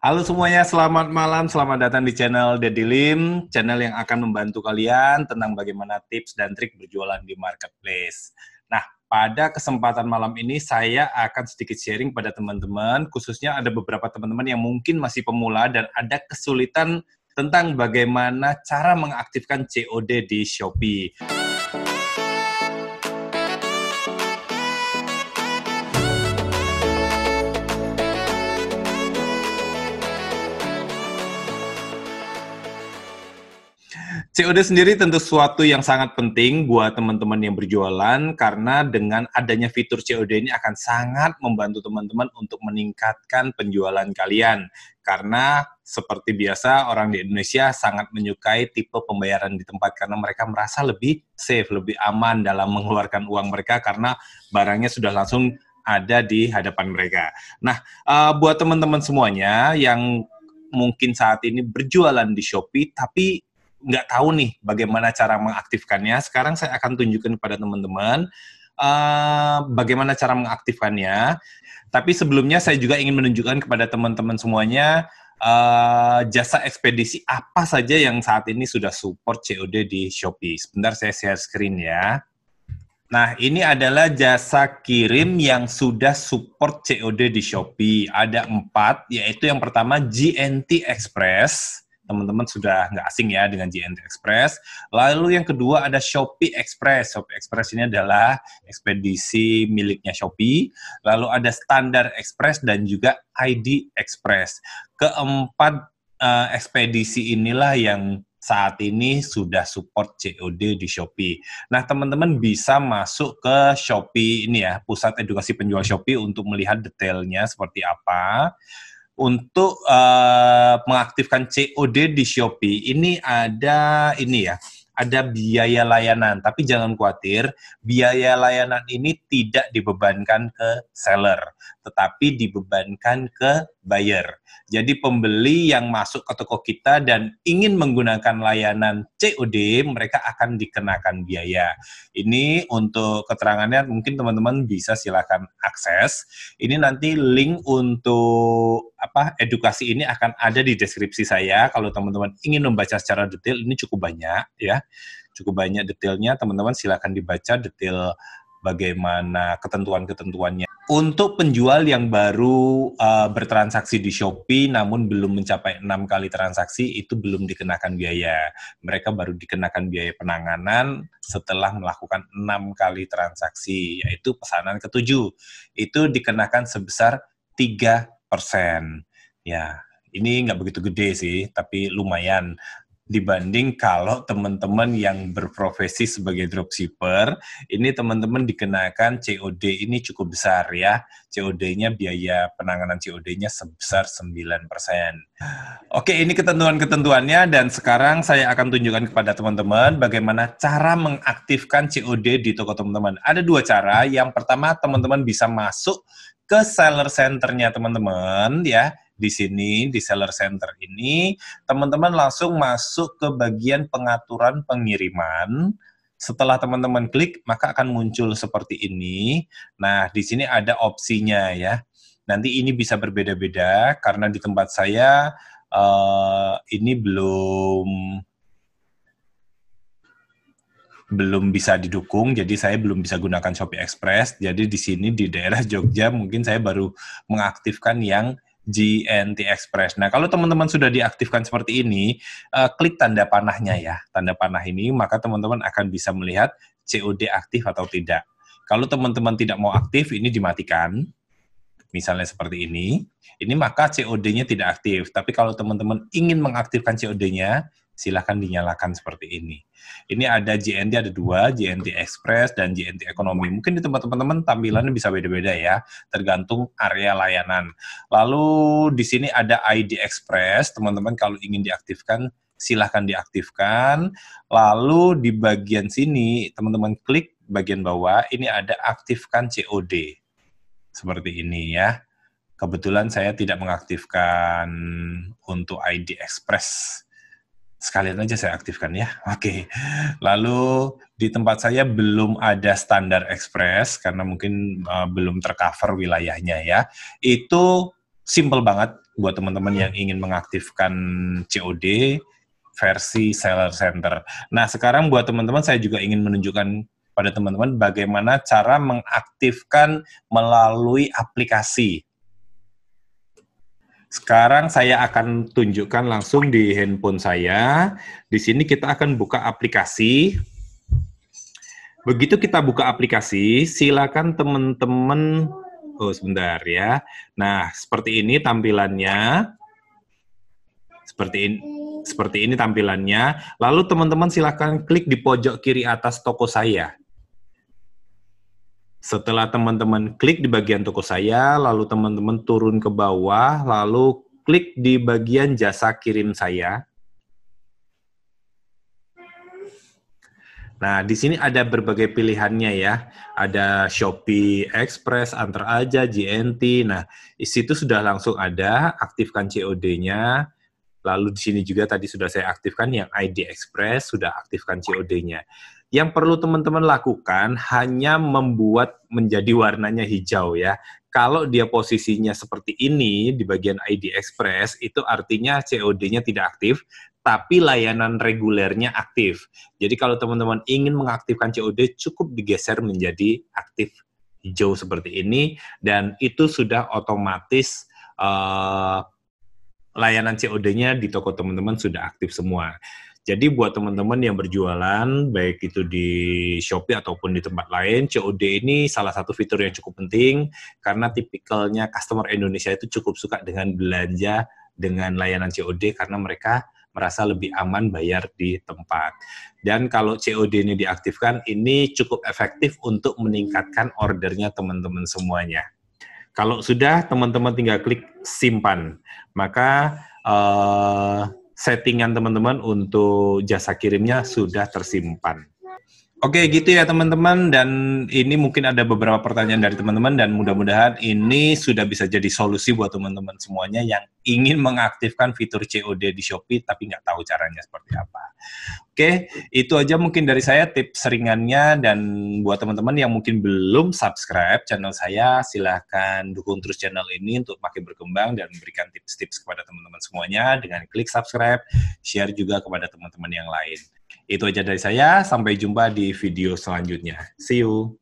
Halo semuanya, selamat malam, selamat datang di channel Daddy Lim, channel yang akan membantu kalian tentang bagaimana tips dan trik berjualan di marketplace. Nah, pada kesempatan malam ini saya akan sedikit sharing pada teman-teman, khususnya ada beberapa teman-teman yang mungkin masih pemula dan ada kesulitan tentang bagaimana cara mengaktifkan COD di Shopee. COD sendiri tentu suatu yang sangat penting buat teman-teman yang berjualan karena dengan adanya fitur COD ini akan sangat membantu teman-teman untuk meningkatkan penjualan kalian. Karena seperti biasa orang di Indonesia sangat menyukai tipe pembayaran di tempat karena mereka merasa lebih safe, lebih aman dalam mengeluarkan uang mereka karena barangnya sudah langsung ada di hadapan mereka. Nah, buat teman-teman semuanya yang mungkin saat ini berjualan di Shopee tapi nggak tahu nih bagaimana cara mengaktifkannya. Sekarang saya akan tunjukkan kepada teman-teman bagaimana cara mengaktifkannya. Tapi sebelumnya saya juga ingin menunjukkan kepada teman-teman semuanya jasa ekspedisi apa saja yang saat ini sudah support COD di Shopee. Sebentar saya share screen ya. Nah, ini adalah jasa kirim yang sudah support COD di Shopee. Ada 4, yaitu yang pertama GNT Express. Teman-teman sudah nggak asing ya dengan GNT Express. Lalu yang kedua ada Shopee Express. Shopee Express ini adalah ekspedisi miliknya Shopee. Lalu ada Standard Express dan juga ID Express. Keempat ekspedisi inilah yang saat ini sudah support COD di Shopee. Nah, teman-teman bisa masuk ke Shopee ini ya, Pusat Edukasi Penjual Shopee untuk melihat detailnya seperti apa. Untuk mengaktifkan COD di Shopee, ini ada biaya layanan. Tapi jangan khawatir, biaya layanan ini tidak dibebankan ke seller, tetapi dibebankan ke buyer. Jadi pembeli yang masuk ke toko kita dan ingin menggunakan layanan COD, mereka akan dikenakan biaya. Ini untuk keterangannya mungkin teman-teman bisa silakan akses. Ini nanti link untuk edukasi ini akan ada di deskripsi saya. Kalau teman-teman ingin membaca secara detail, ini cukup banyak ya. Cukup banyak detailnya, teman-teman silakan dibaca detail bagaimana ketentuan-ketentuannya. Untuk penjual yang baru bertransaksi di Shopee namun belum mencapai 6 kali transaksi, itu belum dikenakan biaya. Mereka baru dikenakan biaya penanganan setelah melakukan 6 kali transaksi, yaitu pesanan ke-7. Itu dikenakan sebesar 3%. Ya, ini nggak begitu gede sih, tapi lumayan. Dibanding kalau teman-teman yang berprofesi sebagai dropshipper, ini teman-teman dikenakan COD ini cukup besar ya. COD-nya, biaya penanganan COD-nya sebesar 9%. Oke, ini ketentuan-ketentuannya dan sekarang saya akan tunjukkan kepada teman-teman bagaimana cara mengaktifkan COD di toko teman-teman. Ada 2 cara. Yang pertama, teman-teman bisa masuk ke seller center-nya teman-teman ya. Di sini, di seller center ini, teman-teman langsung masuk ke bagian pengaturan pengiriman. Setelah teman-teman klik, maka akan muncul seperti ini. Nah, di sini ada opsinya ya. Nanti ini bisa berbeda-beda, karena di tempat saya ini belum bisa didukung, jadi saya belum bisa gunakan Shopee Express. Jadi di sini di daerah Jogja mungkin saya baru mengaktifkan yang GNT Express. Nah, kalau teman-teman sudah diaktifkan seperti ini, klik tanda panahnya ya. Tanda panah ini, maka teman-teman akan bisa melihat COD aktif atau tidak. Kalau teman-teman tidak mau aktif, ini dimatikan. Misalnya seperti ini maka COD-nya tidak aktif. Tapi kalau teman-teman ingin mengaktifkan COD-nya, silahkan dinyalakan seperti ini. Ini ada GNT, ada 2, GNT Express dan GNT Ekonomi. Mungkin di tempat teman-teman tampilannya bisa beda-beda ya, tergantung area layanan. Lalu di sini ada ID Express, teman-teman kalau ingin diaktifkan, silahkan diaktifkan. Lalu di bagian sini, teman-teman klik bagian bawah, ini ada aktifkan COD. Seperti ini ya. Kebetulan saya tidak mengaktifkan untuk ID Express. Sekalian aja saya aktifkan ya. Oke. Lalu di tempat saya belum ada Standard Express karena mungkin belum tercover wilayahnya ya. Itu Simple banget buat teman-teman yang ingin mengaktifkan COD versi Seller Center. Nah, sekarang buat teman-teman saya juga ingin menunjukkan pada teman-teman bagaimana cara mengaktifkan melalui aplikasi. Sekarang saya akan tunjukkan langsung di handphone saya. Di sini kita akan buka aplikasi. Begitu kita buka aplikasi, silakan teman-teman, oh sebentar ya. Nah, seperti ini tampilannya. Seperti ini tampilannya. Lalu teman-teman silakan klik di pojok kiri atas toko saya. Setelah teman-teman klik di bagian toko saya, lalu teman-teman turun ke bawah, lalu klik di bagian jasa kirim saya. Nah, di sini ada berbagai pilihannya ya. Ada Shopee Express, Antar Aja, JNT. Nah, di situ sudah langsung ada, aktifkan COD-nya. Lalu di sini juga tadi sudah saya aktifkan yang ID Express, sudah aktifkan COD-nya. Yang perlu teman-teman lakukan hanya membuat menjadi warnanya hijau ya. Kalau dia posisinya seperti ini di bagian ID Express, itu artinya COD-nya tidak aktif, tapi layanan regulernya aktif. Jadi kalau teman-teman ingin mengaktifkan COD, cukup digeser menjadi aktif hijau seperti ini, dan itu sudah otomatis layanan COD-nya di toko teman-teman sudah aktif semua. Jadi buat teman-teman yang berjualan, baik itu di Shopee ataupun di tempat lain, COD ini salah satu fitur yang cukup penting, karena tipikalnya customer Indonesia itu cukup suka dengan belanja dengan layanan COD, karena mereka merasa lebih aman bayar di tempat. Dan kalau COD ini diaktifkan, ini cukup efektif untuk meningkatkan ordernya teman-teman semuanya. Kalau sudah, teman-teman tinggal klik simpan. Maka settingan teman-teman untuk jasa kirimnya sudah tersimpan. Oke, gitu ya teman-teman, dan ini mungkin ada beberapa pertanyaan dari teman-teman, dan mudah-mudahan ini sudah bisa jadi solusi buat teman-teman semuanya yang ingin mengaktifkan fitur COD di Shopee tapi nggak tahu caranya seperti apa. Oke, itu aja mungkin dari saya tips ringannya, dan buat teman-teman yang mungkin belum subscribe channel saya, silahkan dukung terus channel ini untuk makin berkembang dan memberikan tips-tips kepada teman-teman semuanya dengan klik subscribe, share juga kepada teman-teman yang lain. Itu aja dari saya, sampai jumpa di video selanjutnya. See you!